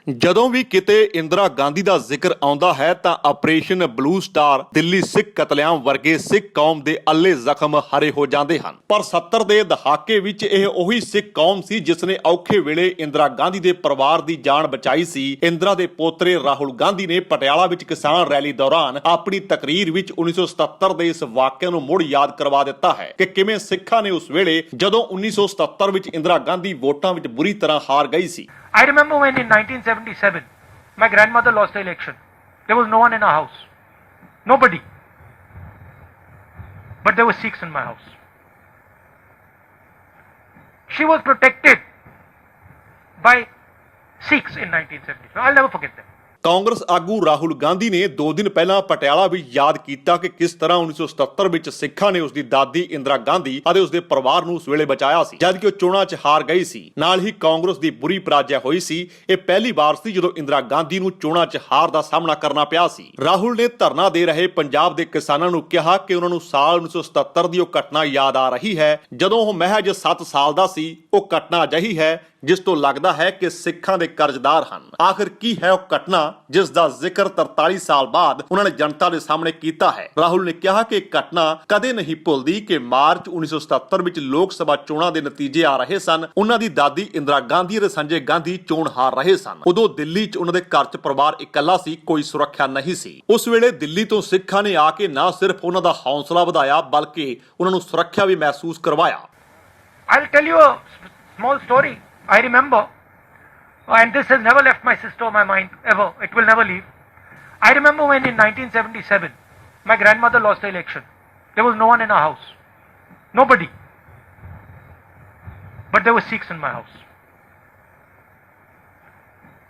ਜਦੋਂ ਵੀ ਕਿਤੇ ਇੰਦਰਾ ਗਾਂਧੀ ਦਾ ਜ਼ਿਕਰ ਆਉਂਦਾ ਹੈ ਤਾਂ operation blue star, Delhi Sikh ਕਤਲੇਆਮ ਵਰਗੇ ਸਿੱਖ ਕੌਮ ਦੇ ਅੱਲੇ ਜ਼ਖਮ ਹਰੇ ਹੋ ਜਾਂਦੇ ਹਨ। ਪਰ 70 ਦੇ ਦਹਾਕੇ ਵਿੱਚ ਇਹ ਉਹੀ ਸਿੱਖ ਕੌਮ ਸੀ ਜਿਸ ਨੇ ਔਖੇ ਵੇਲੇ ਇੰਦਰਾ ਗਾਂਧੀ ਦੇ ਪਰਿਵਾਰ ਦੀ ਜਾਨ ਬਚਾਈ ਸੀ। ਇੰਦਰਾ ਦੇ ਪੋਤਰੇ ਰਾਹੁਲ ਗਾਂਧੀ ਨੇ ਪਟਿਆਲਾ ਵਿੱਚ ਕਿਸਾਨ ਰੈਲੀ ਦੌਰਾਨ ਆਪਣੀ ਤਕਰੀਰ ਵਿੱਚ 1977 ਦੇ ਇਸ ਵਾਕਿਆ ਨੂੰ ਮੁੜ ਯਾਦ ਕਰਵਾ ਦਿੱਤਾ ਹੈ ਕਿ ਕਿਵੇਂ ਸਿੱਖਾਂ ਨੇ ਉਸ ਵੇਲੇ ਜਦੋਂ 1977 ਵਿੱਚ ਇੰਦਰਾ ਗਾਂਧੀ ਵੋਟਾਂ ਵਿੱਚ ਬੁਰੀ ਤਰ੍ਹਾਂ ਹਾਰ ਗਈ ਸੀ। I remember when in 1977, my grandmother lost the election. There was no one in our house. Nobody. But there were Sikhs in my house. She was protected by Sikhs in 1977. I'll never forget that. Congress ਆਗੂ ਰਾਹੁਲ ਗਾਂਧੀ ਨੇ 2 ਦਿਨ ਪਹਿਲਾਂ ਪਟਿਆਲਾ ਵਿੱਚ ਯਾਦ ਕੀਤਾ ਕਿ ਕਿਸ ਤਰ੍ਹਾਂ 1977 ਵਿੱਚ ਸਿੱਖਾਂ ਨੇ ਉਸ ਦੀ ਦਾਦੀ ਇੰਦਰਾ ਗਾਂਧੀ ਅਤੇ ਉਸ ਦੇ ਪਰਿਵਾਰ ਨੂੰ ਉਸ ਵੇਲੇ ਬਚਾਇਆ ਸੀ ਜਦ ਕਿ ਉਹ ਚੋਣਾਂ 'ਚ ਹਾਰ ਗਈ ਸੀ। ਨਾਲ ਹੀ ਕਾਂਗਰਸ ਦੀ ਬੁਰੀ ਪਰਾਜੈ ਹੋਈ ਸੀ। ਇਹ ਪਹਿਲੀ ਵਾਰ ਸੀ ਜਦੋਂ ਇੰਦਰਾ ਗਾਂਧੀ ਨੂੰ ਚੋਣਾਂ 'ਚ ਹਾਰ ਦਾ ਸਾਹਮਣਾ ਕਰਨਾ ਪਿਆ ਸੀ। ਰਾਹੁਲ ਨੇ ਧਰਨਾ ਦੇ ਰਹੇ ਪੰਜਾਬ ਦੇ ਕਿਸਾਨਾਂ ਨੂੰ ਕਿਹਾ ਕਿ ਉਹਨਾਂ ਨੂੰ ਸਾਲ 1977 ਦੀ ਉਹ ਘਟਨਾ ਯਾਦ ਆ ਰਹੀ ਹੈ ਜਦੋਂ ਉਹ ਮਹਿਜ 7 ਸਾਲ ਦਾ ਸੀ। ਉਹ ਘਟਨਾ ਅਜਿਹੀ ਹੈ ਜਿਸ ਤੋਂ ਲੱਗਦਾ ਹੈ ਕਿ ਸਿੱਖਾਂ ਦੇ ਕਰਜ਼ਦਾਰ ਹਨ। ਆਖਿਰ ਕੀ ਹੈ ਉਹ ਘਟਨਾ ਜਿਸ ਦਾ ਜ਼ਿਕਰ 43 ਸਾਲ ਬਾਅਦ ਉਹਨਾਂ ਨੇ ਜਨਤਾ ਦੇ ਸਾਹਮਣੇ ਕੀਤਾ ਹੈ। ਰਾਹੁਲ ਨੇ ਕਿਹਾ ਕਿ ਇਹ ਘਟਨਾ ਕਦੇ ਨਹੀਂ ਭੁੱਲਦੀ ਕਿ ਮਾਰਚ 1977 ਵਿੱਚ ਲੋਕ ਸਭਾ ਚੋਣਾਂ ਦੇ ਨਤੀਜੇ ਆ ਰਹੇ ਸਨ। ਉਹਨਾਂ ਦੀ ਦਾਦੀ ਇੰਦਰਾ ਗਾਂਧੀ ਅਤੇ ਸੰਜੇ ਗਾਂਧੀ ਚੋਣ ਹਾਰ ਰਹੇ ਸਨ। ਉਦੋਂ ਦਿੱਲੀ 'ਚ ਉਹਨਾਂ ਦੇ ਘਰ 'ਚ ਪਰਿਵਾਰ ਇਕੱਲਾ ਸੀ, ਕੋਈ ਸੁਰੱਖਿਆ ਨਹੀਂ ਸੀ। ਉਸ ਵੇਲੇ ਦਿੱਲੀ ਤੋਂ ਸਿੱਖਾਂ ਨੇ ਆ ਕੇ ਨਾ ਸਿਰਫ ਉਹਨਾਂ ਦਾ ਹੌਸਲਾ ਵਧਾਇਆ ਬਲਕਿ ਉਹਨਾਂ ਨੂੰ ਸੁਰੱਖਿਆ ਵੀ ਮਹਿਸੂਸ ਕਰਵਾਇਆ। I'll tell you a small story. I remember, and this has never left my sister or my mind ever. It will never leave. I remember when in 1977, my grandmother lost the election. There was no one in our house. Nobody. But there were Sikhs in my house.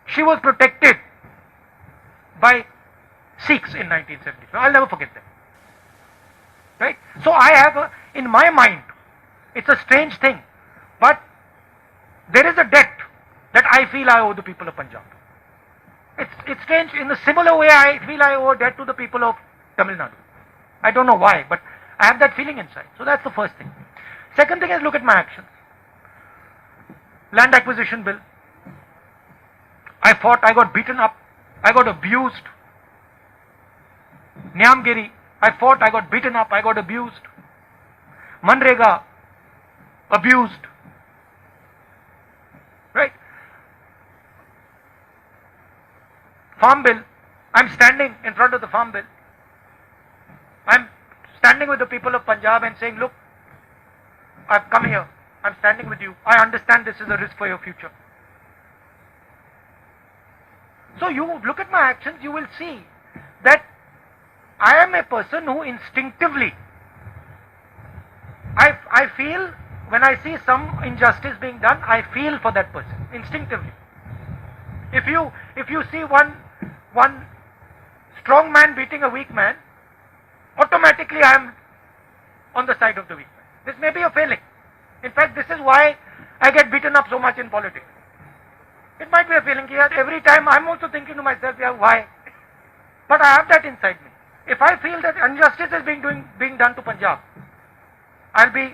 She was protected by Sikhs in 1977. I'll never forget that. Right? So I have in my mind, it's a strange thing, but there is a debt that I feel I owe the people of Punjab. It's strange. In a similar way, I feel I owe a debt to the people of Tamil Nadu. I don't know why, but I have that feeling inside. So that's the first thing. Second thing is, look at my actions. Land acquisition bill. I fought. I got beaten up. I got abused. Nyamgiri. I fought. I got beaten up. I got abused. Manrega. Abused. Right? Farm bill. I'm standing in front of the farm bill. I'm standing with the people of Punjab and saying, look, I've come here. I'm standing with you. I understand this is a risk for your future. So you look at my actions, you will see that I am a person who instinctively, I feel when I see some injustice being done, I feel for that person instinctively. If you see one strong man beating a weak man, automatically I am on the side of the weak man. This may be a failing. In fact, this is why I get beaten up so much in politics. It might be a feeling here. Every time I'm also thinking to myself, yeah, why? But I have that inside me. If I feel that injustice is being done to Punjab, I'll be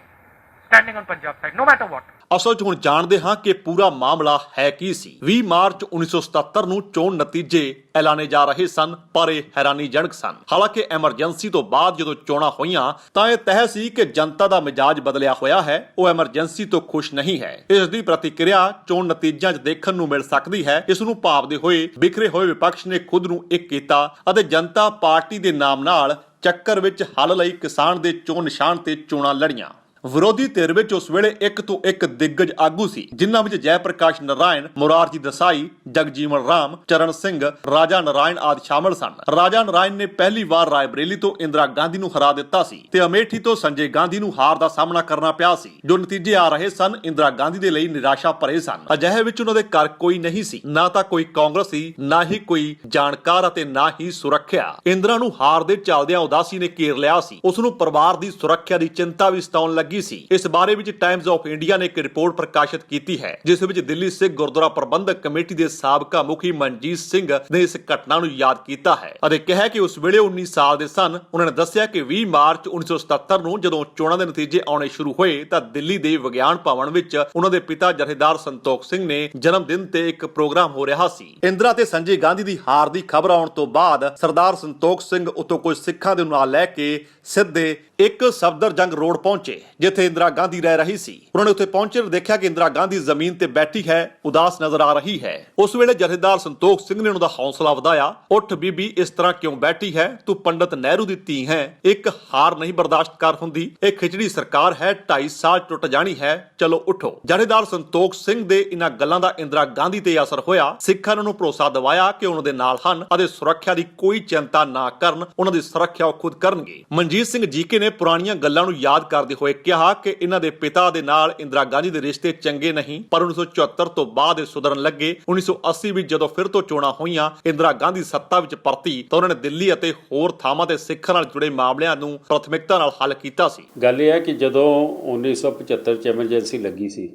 standing on Punjab side, no matter what. ਅਸਲ 'ਚ ਹੁਣ ਜਾਣਦੇ ਹਾਂ ਕਿ ਪੂਰਾ ਮਾਮਲਾ ਹੈ ਕੀ ਸੀ। 20 March 1977 ਨੂੰ ਚੋਣ ਨਤੀਜੇ ਐਲਾਨੇ ਜਾ ਰਹੇ ਸਨ ਪਰ ਇਹ ਹੈਰਾਨੀਜਨਕ ਸਨ। ਹਾਲਾਂਕਿ ਐਮਰਜੈਂਸੀ ਤੋਂ ਬਾਅਦ ਜਦੋਂ ਚੋਣਾਂ ਹੋਈਆਂ ਤਾਂ ਇਹ ਤੈਅ ਸੀ ਕਿ ਜਨਤਾ ਦਾ ਮਿਜਾਜ ਬਦਲਿਆ ਹੋਇਆ ਹੈ, ਉਹ ਐਮਰਜੈਂਸੀ ਤੋਂ ਖੁਸ਼ ਨਹੀਂ ਹੈ। ਇਸ ਦੀ ਪ੍ਰਤੀਕਿਰਿਆ ਚੋਣ ਨਤੀਜਿਆਂ 'ਚ ਦੇਖਣ ਨੂੰ ਮਿਲ ਸਕਦੀ ਹੈ। ਇਸ ਨੂੰ ਭਾਵਦੇ ਹੋਏ ਬਿਖਰੇ ਹੋਏ ਵਿਪਕਸ਼ ਨੇ ਖੁਦ ਨੂੰ ਇੱਕ ਕੀਤਾ ਅਤੇ ਜਨਤਾ ਪਾਰਟੀ ਦੇ ਨਾਮ ਨਾਲ ਚੱਕਰ ਵਿੱਚ ਹੱਲ ਲਈ ਕਿਸਾਨ ਦੇ ਚੋਣ ਨਿਸ਼ਾਨ ਤੇ ਚੋਣਾਂ ਲੜੀਆਂ। ਵਿਰੋਧੀ ਧਿਰ ਵਿੱਚ ਉਸ ਵੇਲੇ ਇੱਕ ਤੋਂ ਇੱਕ ਦਿੱਗਜ ਆਗੂ ਸੀ ਜਿਨ੍ਹਾਂ ਵਿੱਚ ਜੈ ਪ੍ਰਕਾਸ਼ ਨਾਰਾਇਣ, ਮੁਰਾਰਜੀ ਦੇਸਾਈ, ਜਗਜੀਵਨ ਰਾਮ, ਚਰਨ ਸਿੰਘ, ਰਾਜਾ ਨਾਰਾਇਣ ਆਦਿ ਸ਼ਾਮਲ ਸਨ। ਰਾਜਾ ਨਾਰਾਇਣ ਨੇ ਪਹਿਲੀ ਵਾਰ ਰਾਏਬਰੇਲੀ ਤੋਂ ਇੰਦਰਾ ਗਾਂਧੀ ਨੂੰ ਹਰਾ ਦਿੱਤਾ ਸੀ ਤੇ ਅਮੇਠੀ ਤੋਂ ਸੰਜੇ ਗਾਂਧੀ ਨੂੰ ਹਾਰ ਦਾ ਸਾਹਮਣਾ ਕਰਨਾ ਪਿਆ ਸੀ। ਜੋ ਨਤੀਜੇ ਆ ਰਹੇ ਸਨ ਇੰਦਰਾ ਗਾਂਧੀ ਦੇ ਲਈ ਨਿਰਾਸ਼ਾ ਭਰੇ ਸਨ। ਅਜਿਹੇ ਵਿੱਚ ਉਹਨਾਂ ਦੇ ਘਰ ਕੋਈ ਨਹੀਂ ਸੀ, ਨਾ ਤਾਂ ਕੋਈ ਕਾਂਗਰਸੀ, ਨਾ ਹੀ ਕੋਈ ਜਾਣਕਾਰ ਅਤੇ ਨਾ ਹੀ ਸੁਰੱਖਿਆ। ਇੰਦਰਾ ਨੂੰ ਹਾਰ ਦੇ ਚੱਲਦਿਆਂ ਉਦਾਸੀ ਨੇ ਘੇਰ ਲਿਆ ਸੀ। ਉਸ ਨੂੰ ਪਰਿਵਾਰ ਦੀ ਸੁਰੱਖਿਆ ਦੀ ਚਿੰਤਾ ਵੀ ਸਤਾਉਣ ਲੱਗੀ ਲੱਗੀ ਸੀ। ਇਸ ਬਾਰੇ ਵਿੱਚ ਟਾਈਮਜ਼ ਆਫ ਇੰਡੀਆ ਨੇ ਇੱਕ ਰਿਪੋਰਟ ਪ੍ਰਕਾਸ਼ਿਤ ਕੀਤੀ ਹੈ, ਜਿਸ ਵਿੱਚ ਦਿੱਲੀ ਸਿੱਖ ਗੁਰਦੁਆਰਾ ਪ੍ਰਬੰਧਕ ਕਮੇਟੀ ਦੇ ਸਾਬਕਾ ਮੁਖੀ ਮਨਜੀਤ ਸਿੰਘ ਨੇ ਇਸ ਘਟਨਾ ਨੂੰ ਯਾਦ ਕੀਤਾ ਹੈ ਅਤੇ ਕਿਹਾ ਕਿ ਉਸ ਵੇਲੇ 19 ਸਾਲ ਦੇ ਸਨ। ਉਹਨਾਂ ਨੇ ਦੱਸਿਆ ਕਿ 20 ਮਾਰਚ 1977 ਨੂੰ ਜਦੋਂ ਚੋਣਾਂ ਦੇ ਨਤੀਜੇ ਆਉਣੇ ਸ਼ੁਰੂ ਹੋਏ ਤਾਂ ਦਿੱਲੀ ਦੇ ਵਿਗਿਆਨ ਭਵਨ ਵਿੱਚ ਉਹਨਾਂ ਦੇ ਪਿਤਾ ਜਥੇਦਾਰ ਸੰਤੋਖ ਸਿੰਘ ਨੇ ਜਨਮ ਦਿਨ ਤੇ ਇੱਕ ਪ੍ਰੋਗਰਾਮ ਹੋ ਰਿਹਾ ਸੀ। ਇੰਦਰਾ ਤੇ ਸੰਜੇ ਗਾਂਧੀ ਦੀ ਹਾਰ ਦੀ ਖਬਰ ਆਉਣ ਤੋਂ ਬਾਅਦ ਸਰਦਾਰ ਸੰਤੋਖ ਸਿੰਘ ਉੱਤੋਂ ਕੁਝ ਸਿੱਖਾਂ ਦੇ ਨਾਲ ਲੈ ਕੇ ਸਿੱਧੇ ਇੱਕ ਸਫਦਰਜੰਗ ਰੋਡ ਪਹੁੰਚੇ, ਜਿੱਥੇ ਇੰਦਰਾ ਗਾਂਧੀ ਰਹਿ ਰਹੀ ਸੀ। ਉਹਨਾਂ ਨੇ ਉੱਥੇ ਪਹੁੰਚੇ ਤੇ ਦੇਖਿਆ ਕਿ ਇੰਦਰਾ ਗਾਂਧੀ ਜ਼ਮੀਨ ਤੇ ਬੈਠੀ ਹੈ, ਉਦਾਸ ਨਜ਼ਰ ਆ ਰਹੀ ਹੈ। ਉਸ ਵੇਲੇ ਜਥੇਦਾਰ ਸੰਤੋਖ ਸਿੰਘ ਨੇ ਉਹਨਾਂ ਦਾ ਹੌਸਲਾ ਵਧਾਇਆ। ਉੱਠ ਬੀਬੀ, ਇਸ ਤਰ੍ਹਾਂ ਕਿਉਂ ਬੈਠੀ ਹੈ? ਤੂੰ ਪੰਡਤ ਨਹਿਰੂ ਦੀ ਧੀ ਹੈ, ਇੱਕ ਹਾਰ ਨਹੀਂ ਬਰਦਾਸ਼ਤ ਕਰ ਹੁੰਦੀ। ਇਹ ਖਿਚੜੀ ਸਰਕਾਰ ਹੈ, 2.5 ਸਾਲ ਟੁੱਟ ਜਾਣੀ ਹੈ, ਚਲੋ ਉਠੋ। ਜਥੇਦਾਰ ਸੰਤੋਖ ਸਿੰਘ ਦੇ ਇਹਨਾਂ ਗੱਲਾਂ ਦਾ ਇੰਦਰਾ ਗਾਂਧੀ ਤੇ ਅਸਰ ਹੋਇਆ। ਸਿੱਖਾਂ ਨੂੰ ਭਰੋਸਾ ਦਿਵਾਇਆ ਕਿ ਉਹਨਾਂ ਦੇ ਨਾਲ ਹਨ ਅਤੇ ਸੁਰੱਖਿਆ ਦੀ ਕੋਈ ਚਿੰਤਾ ਨਾ ਕਰਨ, ਉਹਨਾਂ ਦੀ ਸੁਰੱਖਿਆ ਉਹ ਖੁਦ ਕਰਨਗੇ। ਮਨਜੀਤ ਸਿੰਘ ਜੀਕੇ ਨੇ ਪੁਰਾਣੀਆਂ ਗੱਲਾਂ ਨੂੰ ਯਾਦ ਕਰਦੇ ਹੋਏ ਕਿਹਾ ਕਿ ਇਹਨਾਂ ਦੇ ਪਿਤਾ ਦੇ ਨਾਲ ਇੰਦਰਾ ਗਾਂਧੀ ਦੇ ਰਿਸ਼ਤੇ ਚੰਗੇ ਨਹੀਂ, ਪਰ 1974 ਤੋਂ ਬਾਅਦ ਇਹ ਸੁਧਰਨ ਲੱਗੇ। 1980 ਵਿੱਚ ਜਦੋਂ ਫਿਰ ਤੋਂ ਚੋਣਾਂ ਹੋਈਆਂ, ਇੰਦਰਾ ਗਾਂਧੀ ਸੱਤਾ ਵਿੱਚ ਪਰਤੀ ਤਾਂ ਉਹਨਾਂ ਨੇ ਦਿੱਲੀ ਅਤੇ ਹੋਰ ਥਾਵਾਂ ਤੇ ਸਿੱਖਾਂ ਨਾਲ ਜੁੜੇ ਮਾਮਲਿਆਂ ਨੂੰ ਪ੍ਰਾਥਮਿਕਤਾ ਨਾਲ ਹੱਲ ਕੀਤਾ ਸੀ। ਗੱਲ ਇਹ ਹੈ ਕਿ ਜਦੋਂ 1975 ਚ ਐਮਰਜੈਂਸੀ ਲੱਗੀ ਸੀ,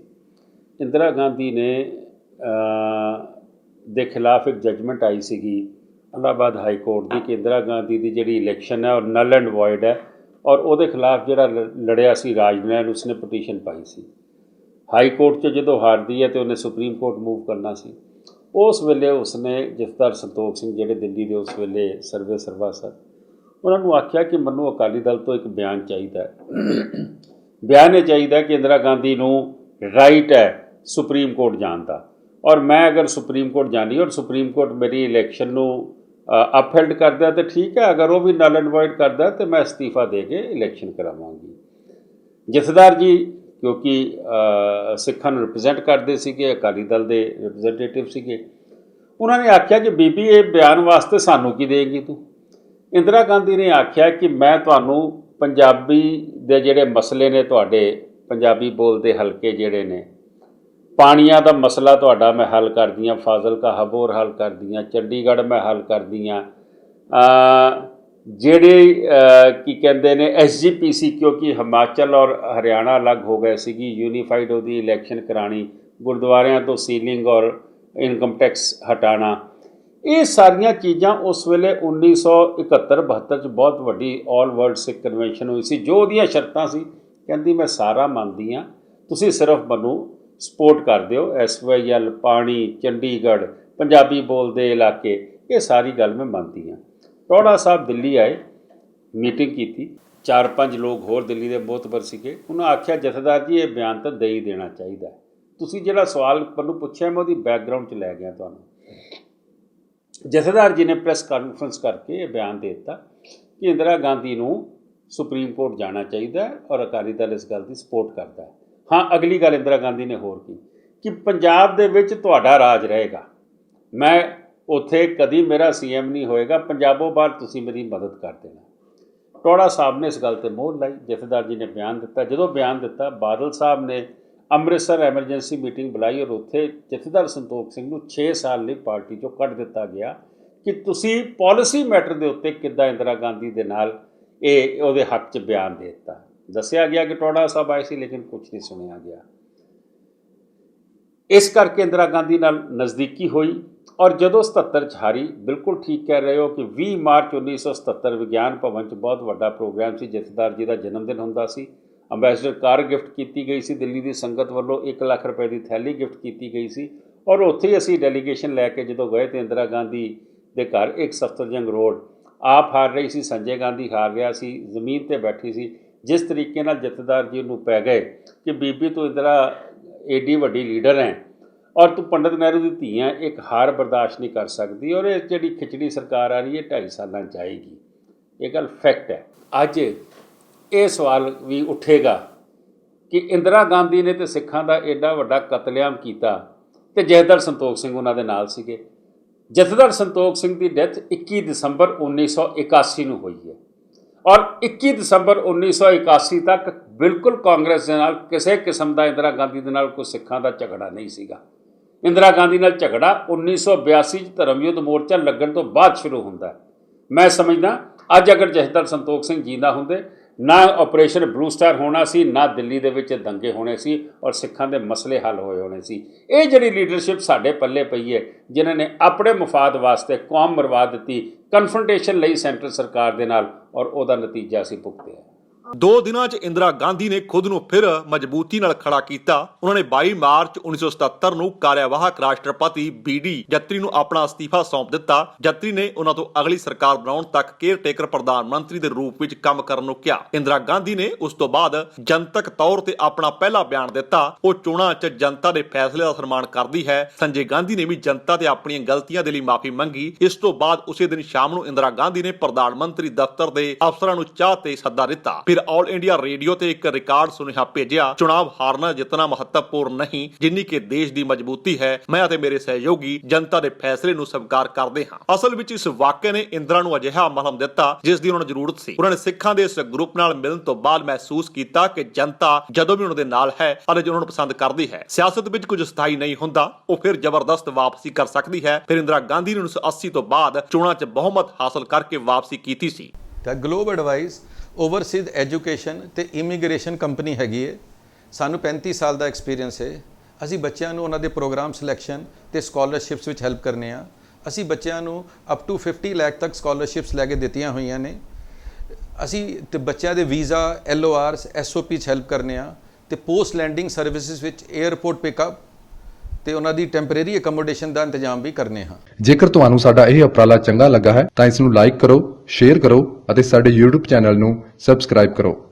ਇੰਦਰਾ ਗਾਂਧੀ ਨੇ ਦੇ ਖਿਲਾਫ ਇੱਕ ਜਜਮੈਂਟ ਆਈ ਸੀਗੀ ਇਲਾਹਾਬਾਦ ਹਾਈ ਕੋਰਟ ਦੀ ਕਿ ਇੰਦਰਾ ਗਾਂਧੀ ਦੀ ਜਿਹੜੀ ਇਲੈਕਸ਼ਨ ਹੈ ਉਹ ਨਲ ਐਂਡ ਵੋਇਡ ਹੈ, ਔਰ ਉਹਦੇ ਖਿਲਾਫ ਜਿਹੜਾ ਲੜਿਆ ਸੀ ਰਾਜਨੈਣ, ਉਸਨੇ ਪਟੀਸ਼ਨ ਪਾਈ ਸੀ ਹਾਈ ਕੋਰਟ 'ਚ। ਜਦੋਂ ਹਾਰਦੀ ਹੈ ਤੇ ਉਹਨੇ ਸੁਪਰੀਮ ਕੋਰਟ ਮੂਵ ਕਰਨਾ ਸੀ। ਉਸ ਵੇਲੇ ਉਸਨੇ ਜਥੇਦਾਰ ਸੰਤੋਖ ਸਿੰਘ ਜਿਹੜੇ ਦਿੱਲੀ ਦੇ ਉਸ ਵੇਲੇ ਸਰਵਾ ਸਨ, ਉਹਨਾਂ ਨੂੰ ਆਖਿਆ ਕਿ ਮੈਨੂੰ ਅਕਾਲੀ ਦਲ ਤੋਂ ਇੱਕ ਬਿਆਨ ਚਾਹੀਦਾ ਹੈ। ਬਿਆਨ ਇਹ ਚਾਹੀਦਾ ਕਿ ਇੰਦਰਾ ਗਾਂਧੀ ਨੂੰ ਰਾਈਟ ਹੈ ਸੁਪਰੀਮ ਕੋਰਟ ਜਾਣ ਦਾ, ਔਰ ਮੈਂ ਅਗਰ ਸੁਪਰੀਮ ਕੋਰਟ ਜਾਣੀ ਔਰ ਸੁਪਰੀਮ ਕੋਰਟ ਮੇਰੀ ਇਲੈਕਸ਼ਨ ਨੂੰ ਅਪਹੈਲਡ ਕਰਦਾ ਤਾਂ ਠੀਕ ਹੈ, ਅਗਰ ਉਹ ਵੀ ਨਲ ਐਂਡ ਵੋਇਡ ਕਰਦਾ ਤਾਂ ਮੈਂ ਅਸਤੀਫਾ ਦੇ ਕੇ ਇਲੈਕਸ਼ਨ ਕਰਾਵਾਂਗੀ। ਜਥੇਦਾਰ ਜੀ ਕਿਉਂਕਿ ਸਿੱਖਾਂ ਨੂੰ ਰਿਪਰੈਜ਼ੈਂਟ ਕਰਦੇ ਸੀਗੇ, ਅਕਾਲੀ ਦਲ ਦੇ ਰਿਪਰੈਜ਼ੈਂਟੇਟਿਵ ਸੀਗੇ, ਉਹਨਾਂ ਨੇ ਆਖਿਆ ਕਿ ਬੀਬੀ ਇਹ ਬਿਆਨ ਵਾਸਤੇ ਸਾਨੂੰ ਕੀ ਦੇਗੀ ਤੂੰ? ਇੰਦਰਾ ਗਾਂਧੀ ਨੇ ਆਖਿਆ ਕਿ ਮੈਂ ਤੁਹਾਨੂੰ ਪੰਜਾਬੀ ਦੇ ਜਿਹੜੇ ਮਸਲੇ ਨੇ, ਤੁਹਾਡੇ ਪੰਜਾਬੀ ਬੋਲਦੇ ਹਲਕੇ ਜਿਹੜੇ ਨੇ, ਪਾਣੀਆਂ ਦਾ ਮਸਲਾ ਤੁਹਾਡਾ ਮੈਂ ਹੱਲ ਕਰਦੀ ਹਾਂ, ਫਾਜ਼ਿਲਕਾ ਹਬੋਰ ਹੱਲ ਕਰਦੀ ਹਾਂ, ਚੰਡੀਗੜ੍ਹ ਮੈਂ ਹੱਲ ਕਰਦੀ ਹਾਂ, ਜਿਹੜੇ ਕੀ ਕਹਿੰਦੇ ਨੇ SGPC, ਕਿਉਂਕਿ ਹਿਮਾਚਲ ਔਰ ਹਰਿਆਣਾ ਅਲੱਗ ਹੋ ਗਏ ਸੀਗੀ, ਯੂਨੀਫਾਈਡ ਉਹਦੀ ਇਲੈਕਸ਼ਨ ਕਰਾਉਣੀ, ਗੁਰਦੁਆਰਿਆਂ ਤੋਂ ਸੀਲਿੰਗ ਔਰ ਇਨਕਮ ਟੈਕਸ ਹਟਾਉਣਾ, ਇਹ ਸਾਰੀਆਂ ਚੀਜ਼ਾਂ ਉਸ ਵੇਲੇ 1971-72 'ਚ ਬਹੁਤ ਵੱਡੀ ਆਲ ਵਰਲਡ ਸਿੱਖ ਕਨਵੈਨਸ਼ਨ ਹੋਈ ਸੀ। ਜੋ ਉਹਦੀਆਂ ਸ਼ਰਤਾਂ ਸੀ, ਕਹਿੰਦੀ ਮੈਂ ਸਾਰਾ ਮੰਨਦੀ ਹਾਂ, ਤੁਸੀਂ ਸਿਰਫ ਮੈਨੂੰ ਸਪੋਰਟ ਕਰ ਦਿਓ। SYL, ਪਾਣੀ, ਚੰਡੀਗੜ੍ਹ, ਪੰਜਾਬੀ ਬੋਲਦੇ ਇਲਾਕੇ, ਇਹ ਸਾਰੀ ਗੱਲ ਮੈਂ ਮੰਨਦੀ ਹਾਂ। ਟੋੜਾ ਸਾਹਿਬ ਦਿੱਲੀ ਆਏ, ਮੀਟਿੰਗ ਕੀਤੀ, 4-5 ਲੋਕ ਹੋਰ ਦਿੱਲੀ ਦੇ ਮੋਹਤਬਰ ਸੀਗੇ। ਉਹਨਾਂ ਆਖਿਆ ਜਥੇਦਾਰ ਜੀ ਇਹ ਬਿਆਨ ਤਾਂ ਦੇ ਹੀ ਦੇਣਾ ਚਾਹੀਦਾ, ਤੁਸੀਂ ਜਿਹੜਾ ਸਵਾਲ ਮੈਨੂੰ ਪੁੱਛਿਆ ਮੈਂ ਉਹਦੀ ਬੈਕਗਰਾਊਂਡ 'ਚ ਲੈ ਗਿਆ ਤੁਹਾਨੂੰ। ਜਥੇਦਾਰ ਜੀ ਨੇ ਪ੍ਰੈਸ ਕਾਨਫਰੰਸ ਕਰਕੇ ਇਹ ਬਿਆਨ ਦੇ ਦਿੱਤਾ ਕਿ ਇੰਦਰਾ ਗਾਂਧੀ ਨੂੰ ਸੁਪਰੀਮ ਕੋਰਟ ਜਾਣਾ ਚਾਹੀਦਾ ਔਰ ਅਕਾਲੀ ਦਲ ਇਸ ਗੱਲ ਦੀ ਸਪੋਰਟ ਕਰਦਾ ਹੈ। ਹਾਂ, ਅਗਲੀ ਗੱਲ ਇੰਦਰਾ ਗਾਂਧੀ ਨੇ ਹੋਰ ਕੀ ਕਿ ਪੰਜਾਬ ਦੇ ਵਿੱਚ ਤੁਹਾਡਾ ਰਾਜ ਰਹੇਗਾ, ਮੈਂ ਉੱਥੇ ਕਦੀ ਮੇਰਾ CM ਨਹੀਂ ਹੋਏਗਾ, ਪੰਜਾਬੋਂ ਬਾਹਰ ਤੁਸੀਂ ਮੇਰੀ ਮਦਦ ਕਰ ਦੇਣਾ। ਟੋੜਾ ਸਾਹਿਬ ਨੇ ਇਸ ਗੱਲ 'ਤੇ ਮੋਹਰ ਲਾਈ। ਜਥੇਦਾਰ ਜੀ ਨੇ ਬਿਆਨ ਦਿੱਤਾ। ਜਦੋਂ ਬਿਆਨ ਦਿੱਤਾ, ਬਾਦਲ ਸਾਹਿਬ ਨੇ ਅੰਮ੍ਰਿਤਸਰ ਐਮਰਜੈਂਸੀ ਮੀਟਿੰਗ ਬੁਲਾਈ ਔਰ ਉੱਥੇ ਜਥੇਦਾਰ ਸੰਤੋਖ ਸਿੰਘ ਨੂੰ 6 ਸਾਲ ਲਈ ਪਾਰਟੀ 'ਚੋਂ ਕੱਢ ਦਿੱਤਾ ਗਿਆ ਕਿ ਤੁਸੀਂ ਪਾਲਿਸੀ ਮੈਟਰ ਦੇ ਉੱਤੇ ਕਿੱਦਾਂ ਇੰਦਰਾ ਗਾਂਧੀ ਦੇ ਨਾਲ ਇਹ ਉਹਦੇ ਹੱਕ 'ਚ ਬਿਆਨ ਦੇ ਦਿੱਤਾ। ਦੱਸਿਆ ਗਿਆ ਕਿ ਟੋੜਾ ਸਾਹਿਬ ਆਏ ਸੀ, ਲੇਕਿਨ ਕੁਝ ਨਹੀਂ ਸੁਣਿਆ ਗਿਆ। ਇਸ ਕਰਕੇ ਇੰਦਰਾ ਗਾਂਧੀ ਨਾਲ ਨਜ਼ਦੀਕੀ ਹੋਈ ਔਰ ਜਦੋਂ 77 'ਚ ਹਾਰੀ, ਬਿਲਕੁਲ ਠੀਕ ਕਹਿ ਰਹੇ ਹੋ ਕਿ 20 ਮਾਰਚ 1977 ਵਿਗਿਆਨ ਭਵਨ 'ਚ ਬਹੁਤ ਵੱਡਾ ਪ੍ਰੋਗਰਾਮ ਸੀ। ਜਥੇਦਾਰ ਜੀ ਦਾ ਜਨਮ ਦਿਨ ਹੁੰਦਾ ਸੀ। ਅੰਬੈਸਡਰ ਕਾਰ ਗਿਫਟ ਕੀਤੀ ਗਈ ਸੀ, ਦਿੱਲੀ ਦੀ ਸੰਗਤ ਵੱਲੋਂ 1 ਲੱਖ ਰੁਪਏ ਦੀ ਥੈਲੀ ਗਿਫਟ ਕੀਤੀ ਗਈ ਸੀ ਔਰ ਉੱਥੇ ਹੀ ਅਸੀਂ ਡੈਲੀਗੇਸ਼ਨ ਲੈ ਕੇ ਜਦੋਂ ਗਏ ਤਾਂ ਇੰਦਰਾ ਗਾਂਧੀ ਦੇ ਘਰ ਇੱਕ ਸਫਦਰਜੰਗ ਰੋਡ, ਆਪ ਹਾਰ ਰਹੀ ਸੀ, ਸੰਜੇ ਗਾਂਧੀ ਹਾਰ ਰਿਹਾ ਸੀ, ਜ਼ਮੀਨ 'ਤੇ ਬੈਠੀ ਸੀ। ਜਿਸ ਤਰੀਕੇ ਨਾਲ ਜਥੇਦਾਰ ਜੀ ਨੂੰ ਪੈ ਗਏ ਕਿ ਬੀਬੀ ਤੂੰ ਇੰਦਰਾ ਏਡੀ ਵੱਡੀ ਲੀਡਰ ਹੈ ਔਰ ਤੂੰ ਪੰਡਤ ਨਹਿਰੂ ਦੀ ਧੀ ਹੈ, ਇੱਕ ਹਾਰ ਬਰਦਾਸ਼ਤ ਨਹੀਂ ਕਰ ਸਕਦੀ ਔਰ ਇਹ ਜਿਹੜੀ ਖਿਚੜੀ ਸਰਕਾਰ ਆ ਰਹੀ ਹੈ 2.5 ਸਾਲਾਂ 'ਚ ਆਏਗੀ। ਇਹ ਗੱਲ ਫੈਕਟ ਹੈ। ਅੱਜ ਇਹ ਸਵਾਲ ਵੀ ਉੱਠੇਗਾ ਕਿ ਇੰਦਰਾ ਗਾਂਧੀ ਨੇ ਤੇ ਸਿੱਖਾਂ ਦਾ ਐਡਾ ਵੱਡਾ ਕਤਲੇਆਮ ਕੀਤਾ ਤੇ ਜਥੇਦਾਰ ਸੰਤੋਖ ਸਿੰਘ ਉਹਨਾਂ ਦੇ ਨਾਲ ਸੀਗੇ। ਜਥੇਦਾਰ ਸੰਤੋਖ ਸਿੰਘ ਦੀ ਡੈਥ 21 ਦਸੰਬਰ 1981 ਨੂੰ ਹੋਈ ਹੈ ਔਰ 21 ਦਸੰਬਰ 1981 ਤੱਕ ਬਿਲਕੁਲ ਕਾਂਗਰਸ ਦੇ ਨਾਲ ਕਿਸੇ ਕਿਸਮ ਦਾ ਇੰਦਰਾ ਗਾਂਧੀ ਦੇ ਨਾਲ ਕੋਈ ਸਿੱਖਾਂ ਦਾ ਝਗੜਾ ਨਹੀਂ ਸੀਗਾ। ਇੰਦਰਾ ਗਾਂਧੀ ਨਾਲ ਝਗੜਾ 1982 'ਚ ਧਰਮ ਯੁੱਧ ਮੋਰਚਾ ਲੱਗਣ ਤੋਂ ਬਾਅਦ ਸ਼ੁਰੂ ਹੁੰਦਾ ਹੈ। ਮੈਂ ਸਮਝਦਾ ਅੱਜ ਅਗਰ ਜਥੇਦਾਰ ਸੰਤੋਖ ਸਿੰਘ ਜਿੰਦਾ ਹੁੰਦੇ ਨਾ ਆਪਰੇਸ਼ਨ ਬਲੂ ਸਟਾਰ ਹੋਣਾ ਸੀ, ਨਾ ਦਿੱਲੀ ਦੇ ਵਿੱਚ ਦੰਗੇ ਹੋਣੇ ਸੀ ਔਰ ਸਿੱਖਾਂ ਦੇ ਮਸਲੇ ਹੱਲ ਹੋਣੇ ਸੀ। ਇਹ ਜਿਹੜੀ ਲੀਡਰਸ਼ਿਪ ਸਾਡੇ ਪੱਲੇ ਪਈ ਹੈ, ਜਿਨ੍ਹਾਂ ਨੇ ਆਪਣੇ ਮਫਾਦ ਵਾਸਤੇ ਕੌਮ ਮਰਵਾ ਦਿੱਤੀ, ਕਨਫਰੰਟੇਸ਼ਨ ਲਈ ਸੈਂਟਰਲ ਸਰਕਾਰ ਦੇ ਨਾਲ, ਔਰ ਉਹਦਾ ਨਤੀਜਾ ਅਸੀਂ ਭੁਗਤਿਆ। 2 ਦਿਨਾਂ 'ਚ ਇੰਦਰਾ ਗਾਂਧੀ ਨੇ ਖੁਦ ਨੂੰ ਫਿਰ ਮਜ਼ਬੂਤੀ ਨਾਲ ਖੜਾ ਕੀਤਾ। ਉਹਨਾਂ ਨੇ 22 ਮਾਰਚ 1977 ਨੂੰ ਕਾਰਿਆਵਾਹਕ ਰਾਸ਼ਟਰਪਤੀ BD ਜੱਤਰੀ ਨੂੰ ਆਪਣਾ ਅਸਤੀਫਾ ਸੌਂਪ ਦਿੱਤਾ। ਜੱਤਰੀ ਨੇ ਉਹਨਾਂ ਤੋਂ ਅਗਲੀ ਸਰਕਾਰ ਬਣਾਉਣ ਤੱਕ ਕੇਅਰਟੇਕਰ ਪ੍ਰਧਾਨ ਮੰਤਰੀ ਦੇ ਰੂਪ ਵਿੱਚ ਕੰਮ ਕਰਨ ਨੂੰ ਕਿਹਾ। ਇੰਦਰਾ ਗਾਂਧੀ ਨੇ ਉਸ ਤੋਂ ਬਾਅਦ ਜਨਤਕ ਤੌਰ ਤੇ ਆਪਣਾ ਪਹਿਲਾ ਬਿਆਨ ਦਿੱਤਾ। ਉਹ ਚੋਣਾਂ 'ਚ ਜਨਤਾ ਦੇ ਫੈਸਲੇ ਦਾ ਸਨਮਾਨ ਕਰਦੀ ਹੈ। ਸੰਜੇ ਗਾਂਧੀ ਨੇ ਵੀ ਜਨਤਾ ਤੇ ਆਪਣੀਆਂ ਗਲਤੀਆਂ ਦੇ ਲਈ ਮਾਫੀ ਮੰਗੀ। ਇਸ ਤੋਂ ਬਾਅਦ ਉਸੇ ਦਿਨ ਸ਼ਾਮ ਨੂੰ ਇੰਦਰਾ ਗਾਂਧੀ ਨੇ ਪ੍ਰਧਾਨ ਮੰਤਰੀ ਦਫ਼ਤਰ ਦੇ ਅਫਸਰਾਂ ਨੂੰ ਚਾਹ ਤੇ ਸੱਦਾ ਦਿੱਤਾ। ਆਲ ਇੰਡੀਆ ਰੇਡੀਓ ਤੇ ਇੱਕ ਰਿਕਾਰਡ ਸੁਨੇਹਾ ਭੇਜਿਆ, ਚੁਣਾਵ ਹਾਰਨਾ ਜਿਤਨਾ ਮਹੱਤਵਪੂਰਨ ਨਹੀਂ ਜਿੰਨੀ ਕਿ ਦੇਸ਼ ਦੀ ਮਜ਼ਬੂਤੀ ਹੈ। ਮੈਂ ਅਤੇ ਮੇਰੇ ਸਹਿਯੋਗੀ ਜਨਤਾ ਦੇ ਫੈਸਲੇ ਨੂੰ ਸਵੀਕਾਰ ਕਰਦੇ ਹਾਂ। ਅਸਲ ਵਿੱਚ ਇਸ ਵਾਕਿਆ ਨੇ ਇੰਦਰਾ ਨੂੰ ਅਜਿਹਾ ਮਲਮ ਦਿੱਤਾ ਜਿਸ ਦੀ ਉਹਨਾਂ ਨੂੰ ਜ਼ਰੂਰਤ ਸੀ। ਉਹਨਾਂ ਨੇ ਸਿੱਖਾਂ ਦੇ ਇਸ ਗਰੁੱਪ ਨਾਲ ਮਿਲਣ ਤੋਂ ਬਾਅਦ ਮਹਿਸੂਸ ਕੀਤਾ ਕਿ ਜਨਤਾ ਜਦੋਂ ਵੀ ਉਹਨਾਂ ਦੇ ਨਾਲ ਹੈ ਅਤੇ ਜੋ ਉਹਨਾਂ ਨੂੰ ਪਸੰਦ ਕਰਦੀ ਹੈ। ਸਿਆਸਤ ਵਿੱਚ ਕੁਝ ਸਥਾਈ ਨਹੀਂ ਹੁੰਦਾ, ਉਹ ਫਿਰ ਜ਼ਬਰਦਸਤ ਵਾਪਸੀ ਕਰ ਸਕਦੀ ਹੈ। ਫਿਰ ਇੰਦਰਾ ਗਾਂਧੀ ਨੇ 1980 ਤੋਂ ਬਾਅਦ ਚੋਣਾਂ 'ਚ ਬਹੁਮਤ ਹਾਸਲ ਕਰਕੇ ਵਾਪਸੀ ਕੀਤੀ ਸੀ। ਤਾਂ ਗਲੋਬ ਐਡਵਾਈਸ ਓਵਰਸੀਜ਼ ਐਜੂਕੇਸ਼ਨ ਤੇ ਇਮੀਗ੍ਰੇਸ਼ਨ ਕੰਪਨੀ ਹੈਗੀ ਹੈ। ਸਾਨੂੰ 35 ਸਾਲ ਦਾ ਐਕਸਪੀਰੀਅੰਸ ਹੈ। ਅਸੀਂ ਬੱਚਿਆਂ ਨੂੰ ਉਹਨਾਂ ਦੇ ਪ੍ਰੋਗਰਾਮ ਸਿਲੈਕਸ਼ਨ ਤੇ ਸਕਾਲਰਸ਼ਿਪਸ ਵਿੱਚ ਹੈਲਪ ਕਰਨੇ ਆ। ਅਸੀਂ ਬੱਚਿਆਂ ਨੂੰ ਅਪ ਟੂ 50 ਲੱਖ ਤੱਕ ਸਕਾਲਰਸ਼ਿਪਸ ਲੈ ਕੇ ਦਿੱਤੀਆਂ ਹੋਈਆਂ ਨੇ। ਅਸੀਂ ਤੇ ਬੱਚਿਆਂ ਦੇ ਵੀਜ਼ਾ, LORs, SOP 'ਚ ਹੈਲਪ ਕਰਨੇ ਆ ਤੇ ਪੋਸਟ ਲੈਂਡਿੰਗ ਸਰਵਿਸਿਜ਼ ਵਿੱਚ 에ਅਰਪੋਰਟ ਪਿਕਅਪ ਤੇ ਉਹਨਾਂ ਦੀ ਟੈਂਪਰੇਰੀ ਅਕਮੋਡੇਸ਼ਨ ਦਾ ਇੰਤਜ਼ਾਮ ਵੀ ਕਰਨੇ ਹਾਂ। ਜੇਕਰ ਤੁਹਾਨੂੰ ਸਾਡਾ ਇਹ ਉਪਰਾਲਾ ਚੰਗਾ ਲੱਗਾ ਹੈ ਤਾਂ ਇਸ ਨੂੰ ਲਾਈਕ ਕਰੋ, ਸ਼ੇਅਰ ਕਰੋ ਅਤੇ ਸਾਡੇ YouTube ਚੈਨਲ ਨੂੰ ਸਬਸਕ੍ਰਾਈਬ ਕਰੋ।